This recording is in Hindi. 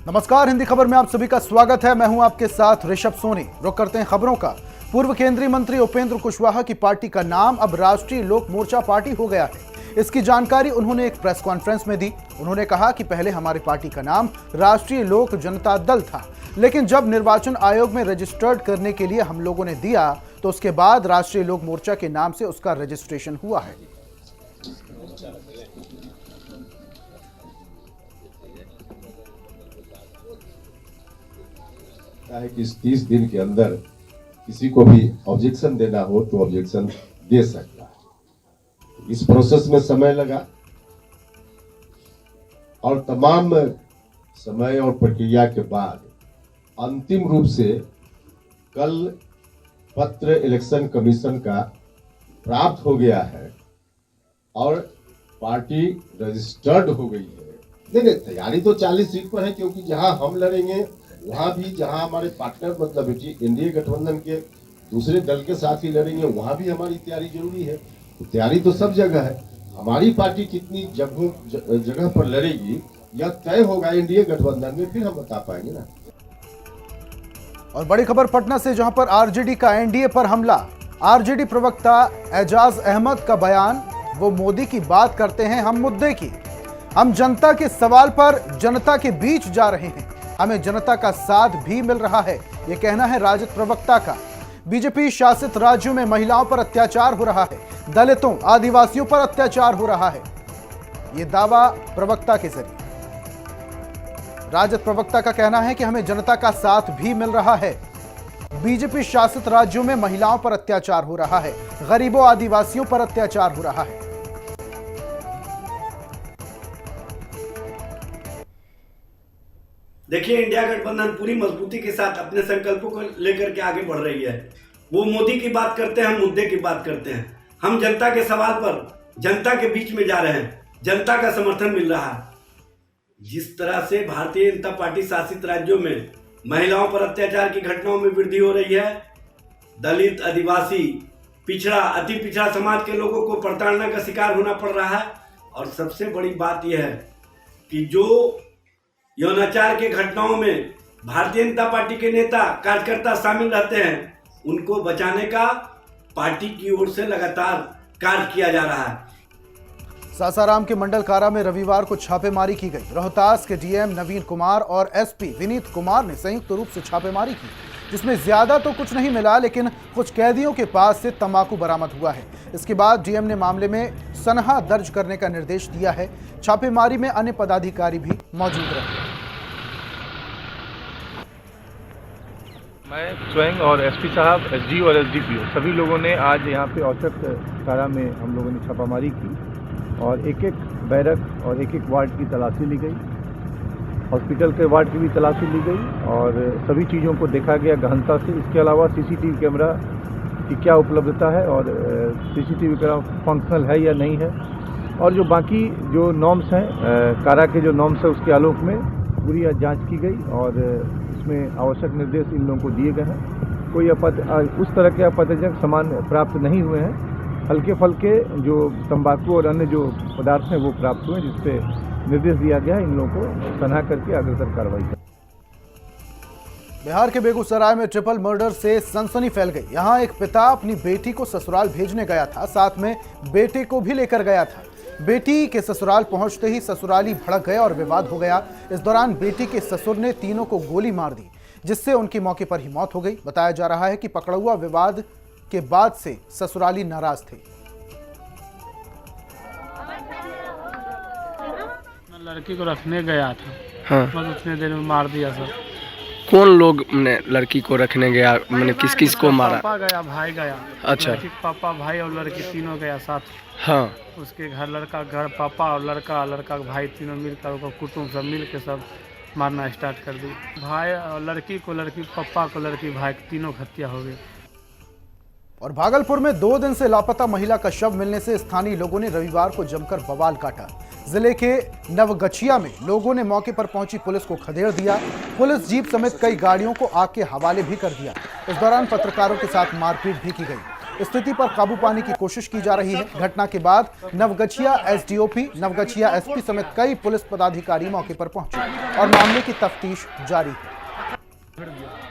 नमस्कार, हिंदी खबर में आप सभी का स्वागत है। मैं हूं आपके साथ ऋषभ सोनी। रुक करते हैं खबरों का। पूर्व केंद्रीय मंत्री उपेंद्र कुशवाहा की पार्टी का नाम अब राष्ट्रीय लोक मोर्चा पार्टी हो गया है। इसकी जानकारी उन्होंने एक प्रेस कॉन्फ्रेंस में दी। उन्होंने कहा कि पहले हमारी पार्टी का नाम राष्ट्रीय लोक जनता दल था, लेकिन जब निर्वाचन आयोग में रजिस्टर्ड करने के लिए हम लोगों ने दिया तो उसके बाद राष्ट्रीय लोक मोर्चा के नाम से उसका रजिस्ट्रेशन हुआ है। है कि इस 30 दिन के अंदर किसी को भी ऑब्जेक्शन देना हो तो ऑब्जेक्शन दे सकता है। इस प्रोसेस में समय लगा और तमाम समय और प्रक्रिया के बाद अंतिम रूप से कल पत्र इलेक्शन कमीशन का प्राप्त हो गया है और पार्टी रजिस्टर्ड हो गई है। नहीं, तैयारी तो 40 सीट पर है, क्योंकि जहां हम लड़ेंगे वहां भी, जहां हमारे पार्टनर मतलब एनडीए गठबंधन के दूसरे दल के साथ ही लड़ेंगे, वहां भी हमारी तैयारी जरूरी है। तैयारी तो सब जगह है। हमारी पार्टी कितनी जगह पर लड़ेगी यह तय होगा एनडीए गठबंधन में, फिर हम बता पाएंगे ना। और बड़ी खबर पटना से, जहां पर आरजेडी का एनडीए पर हमला। आरजेडी प्रवक्ता एजाज अहमद का बयान, वो मोदी की बात करते हैं, हम मुद्दे की। हम जनता के सवाल पर जनता के बीच जा रहे हैं, हमें जनता का साथ भी मिल रहा है, यह कहना है राजद प्रवक्ता का। बीजेपी शासित राज्यों में महिलाओं पर अत्याचार हो रहा है, दलितों आदिवासियों पर अत्याचार हो रहा है, यह दावा प्रवक्ता के जरिए। राजद प्रवक्ता का कहना है कि हमें जनता का साथ भी मिल रहा है। बीजेपी शासित राज्यों में महिलाओं पर अत्याचार हो रहा है, गरीबों आदिवासियों पर अत्याचार हो रहा है। देखिए, इंडिया गठबंधन पूरी मजबूती के साथ अपने संकल्पों को लेकर के आगे बढ़ रही है। वो मोदी की बात करते हैं, हम मुद्दे की बात करते हैं। हम जनता के सवाल पर जनता के बीच में जा रहे हैं, जनता का समर्थन मिल रहा है। जिस तरह से भारतीय जनता पार्टी शासित राज्यों में महिलाओं पर अत्याचार की घटनाओं में वृद्धि हो रही है, दलित, आदिवासी, पिछड़ा, अति पिछड़ा समाज के लोगों को प्रताड़ना का शिकार होना पड़ रहा है। और सबसे बड़ी बात यह है कि जो यौनाचार के घटनाओं में भारतीय जनता पार्टी के नेता कार्यकर्ता शामिल रहते हैं, उनको बचाने का पार्टी की ओर से लगातार कार्य किया जा रहा है। सासाराम के मंडल कारा में रविवार को छापेमारी की गई। रोहतास के डीएम नवीन कुमार और एसपी विनीत कुमार ने संयुक्त रूप से छापेमारी की, जिसमें ज्यादा तो कुछ नहीं मिला, लेकिन कुछ कैदियों के पास से तंबाकू बरामद हुआ है। इसके बाद डीएम ने मामले में सनहा दर्ज करने का निर्देश दिया है। छापेमारी में अन्य पदाधिकारी भी मौजूद रहे। मैं स्वयं और एसपी साहब, एसडी और एसडीपीओ सभी लोगों ने आज यहाँ पे औचक कारा में हम लोगों ने छापामारी की और एक एक बैरक और एक एक वार्ड की तलाशी ली गई, हॉस्पिटल के वार्ड की भी तलाशी ली गई और सभी चीज़ों को देखा गया गहनता से। इसके अलावा सीसीटीवी कैमरा की क्या उपलब्धता है और सीसीटीवी कैमरा फंक्शनल है या नहीं है, और जो बाकी जो नॉर्म्स हैं, कारा के जो नॉर्म्स है, उसके आलोक में पूरी जांच की गई और इसमें आवश्यक निर्देश इन लोगों को दिए गए हैं। कोई उस तरह के आपत्तिजनक सामान प्राप्त नहीं हुए हैं। हल्के फल्के जो तंबाकू और अन्य जो पदार्थ हैं वो प्राप्त हुए, जिसपे निर्देश दिया गया है इन लोगों को सनहा करके अग्रतर कार्रवाई करें। बिहार के बेगूसराय में ट्रिपल मर्डर से सनसनी फैल गई। यहां एक पिता अपनी बेटी को ससुराल भेजने गया था, साथ में बेटे को भी लेकर गया था। बेटी के ससुराल पहुंचते ही ससुराली भड़क गए और विवाद हो गया। इस दौरान बेटी के ससुर ने तीनों को गोली मार दी, जिससे उनकी मौके पर ही मौत हो गई। बताया जा रहा है कि पकड़ुआ विवाद के बाद से ससुराली नाराज थे। लड़की को रखने गया था, हाँ। बस उतने देर में मार दिया सर। कौन लोग ने लड़की को रखने गया, मैंने किस किस को मारा? पापा गया, भाई गया। अच्छा। लड़की के पापा, भाई और लड़की तीनों गया साथ। हाँ। उसके घर लड़का घर पापा और लड़का का भाई तीनों मिलकर उसको कुटुंब सब मिल के सब मारना स्टार्ट कर दी। भाई और लड़की को लड़की, पापा को लड़की, भाई तीनों हत्या हो गई। और भागलपुर में 2 दिन से लापता महिला का शव मिलने से स्थानीय लोगों ने रविवार को जमकर बवाल काटा। जिले के नवगछिया में लोगों ने मौके पर पहुंची पुलिस को खदेड़ दिया। पुलिस जीप समेत कई गाड़ियों को आग के हवाले भी कर दिया। इस दौरान पत्रकारों के साथ मारपीट भी की गई। स्थिति पर काबू पाने की कोशिश की जा रही है। घटना के बाद नवगछिया एसडीओपी, नवगछिया एसपी समेत कई पुलिस पदाधिकारी मौके पर पहुंचे और मामले की तफ्तीश जारी है।